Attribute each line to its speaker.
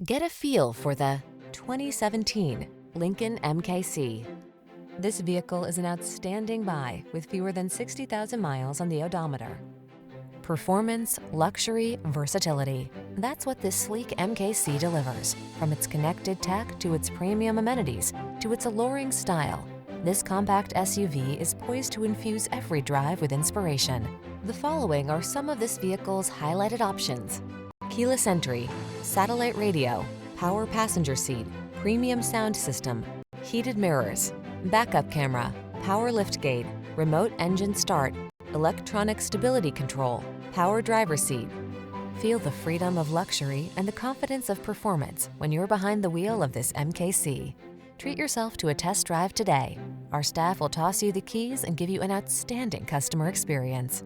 Speaker 1: Get a feel for the 2017 Lincoln MKC. This vehicle is an outstanding buy with fewer than 60,000 miles on the odometer. Performance, luxury, versatility. That's what this sleek MKC delivers. From its connected tech to its premium amenities to its alluring style, this compact SUV is poised to infuse every drive with inspiration. The following are some of this vehicle's highlighted options: keyless entry, satellite radio, power passenger seat, premium sound system, heated mirrors, backup camera, power liftgate, remote engine start, electronic stability control, power driver seat. Feel the freedom of luxury and the confidence of performance when you're behind the wheel of this MKC. Treat yourself to a test drive today. Our staff will toss you the keys and give you an outstanding customer experience.